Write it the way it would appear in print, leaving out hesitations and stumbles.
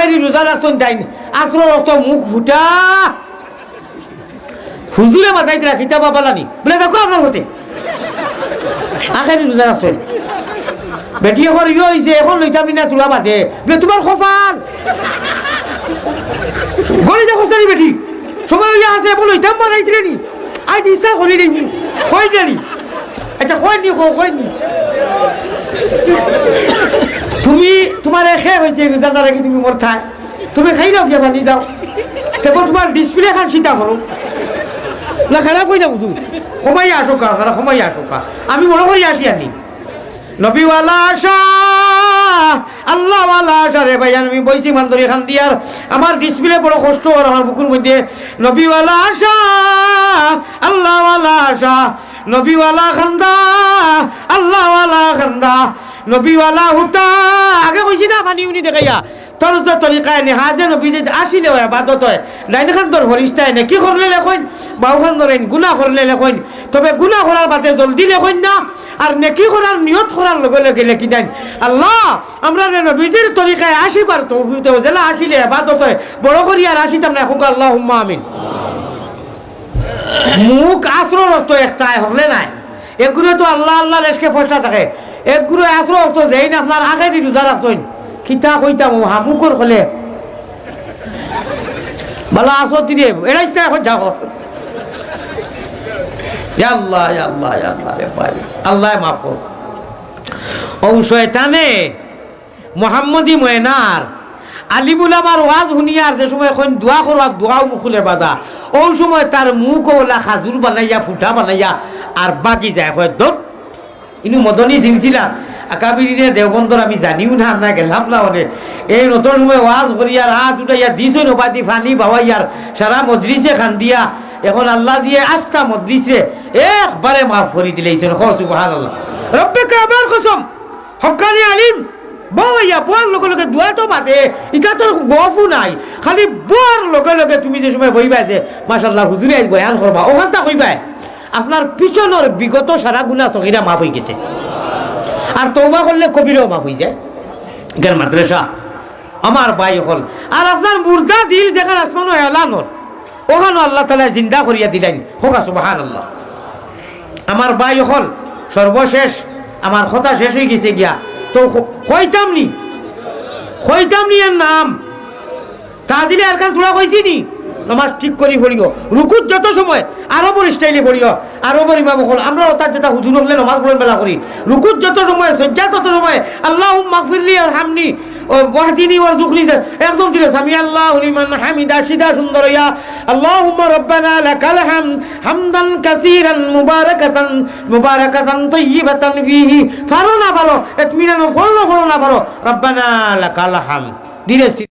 আখেরি রোজা রাখতেন তাই আসর রক্ত মুখ ফুটা হুজুরে মাথায় দিলা খিতা বাবালানি বলে দেখো আপনার হতে আখেরি রোজা রাখছেন বেটি এখন ইয়ে হয়েছে এখন লইতাম না তোলা বাদে বলে তোমার কপাল গড়ি দেখো তারি বেটি সময় হইয়া আছে এখন লইতাম বানাইছিলে নি আজ ইস্টার করি নি কই জানি আচ্ছা কইনি কইনি তুমি তোমার এখে হয়েছে রেজাল্ট রাখি তুমি মোর থাই তুমি খাই যাও গিয়া বানি যাও তারপর তোমার ডিসপ্লে খান চিন্তা করো না খারাপ হয়ে যাবো তুমি সময় আসো কা সময় আসো কা আমি মনে করি আসি আনি নবীওয়ালা আশা আল্লাহওয়ালা আশা রে ভাই আমি বইছি মান্দরি খান দিয়ার আমার ডিসপ্লে বড় কষ্ট আর আমার বুকুর মধ্যে নবীওয়ালা আশা আল্লাহওয়ালা আশা নবীওয়ালা খান্দা আল্লাহওয়ালা খান্দা নবীওয়ালা হুতা আগে কইছি না পানি উনি দেখাইয়া তোর তো তরিকায় নে হাজে নবী যে আসিলে হয় বাদত হয় লাইন খান তোর হরিস্তায় নে কি করলে লেখেন বাউ খান ধরেন গুনাহ করলে লেখেন তবে গুনাহ করার বাদে জলদি লেখেন না আর নেকি করার নিয়ত করার লগে লগে লেখি দেন আল্লাহ আমরা নবীজির তরিকায় আসিবার তৌফিক দেও জেলা আসিলে বাদত হয় বড় করি আর আসিতাম না হুক আল্লাহুম্মা আমিন মুখ আসর রক্ত একটাই হলে নাই এগুলো তো আল্লাহ আল্লাহ লেশকে ফসলা থাকে এগুলো আসর রক্ত যেই না আপনার আগে দি রোজা রাখছেন খিতা কইতাম হামুকর হলে ভালো আসো দিলে এরাই এখন যাও আল্লাহ আল্লাহ আল্লাহ আল্লাহ মাফ কর ও শয়তানে মোহাম্মদী ময়নার আলিমুল আমার ওয়াজ শুনিয়ার যে সময় এখন দোয়া করবা দোয়াও মুখলে বাজা ওই সময় তার মুখ ওলা খাজুর বানাইয়া ফুটা বানাইয়া আর বাকি যায় হয় দৌড় ইনু মদনী জিনছিলাম আকাবিরিনে দেওবন্দর আমি জানিও না না গেলাম না অনেক এই নতুন সময় ওয়াজ করিয়ার হাত উঠাইয়া দিছ নবাদি ফানি বাবাইয়ার সারা মজলিসে খান দিয়া এখন আল্লাহ দিয়ে আস্থা মজলিসে একবারে মাফ করে দিলেছেন সুবহানাল্লাহ রব্বে কাবার কসম হক্কানি আলিম বাবাইয়া বোয়ার লগে লগে দোয়া তো বাদে ইটা তোর গফু নাই খালি বোয়ার লগে লগে তুমি যে সময় বইবা যে মাশাআল্লাহ হুজুরে আজ বয়ান করবা ওখানটা কইবাই আপনার পিছনের বিগত সারা গুনাহ সগীরা মাফ হয়ে গেছে আর তওবা করলে কবিরাও মাফ হয়ে যায় জ্ঞান মাদ্রাসা আমার ভাই হল আর আপনার মুর্দা দিল যেখানে আসমান এলানোর ওখানে আল্লাহ তাআলা জিন্দা করিয়া দিলেন হোক সুবহানাল্লাহ আমার ভাই হল সর্বশেষ আমার কথা শেষ হয়ে গেছে গিয়া তো কইতাম নি এর নাম তা দিলে আর কান তোরা কইছি নি নামাজ ঠিক করি পড়িও রুকুত যত সময় আরো বড় স্টাইলে পড়িও আরো বড় ইমাম হল আমরা ওটা যেটা হুজুর হলে নামাজ পড়েন বেলা করি রুকুত যত সময় সজ্জা তত সময় আল্লাহুম্মা গফিরলি ওয়ারহামনি ওয়াহদিনি ওয়ারযুকনি একদম দিলে সামি আল্লাহু লিমান হামিদা সিদা সুন্দর ইয়া আল্লাহুম্মা রাব্বানা লাকাল হামদ হামদান কাসীরান মুবারাকাতান তাইয়্যিবাতান ফীহি ফারো না ফারো ইতমিনান ফলো না ফারো রাব্বানা লাকাল হামদ দিলে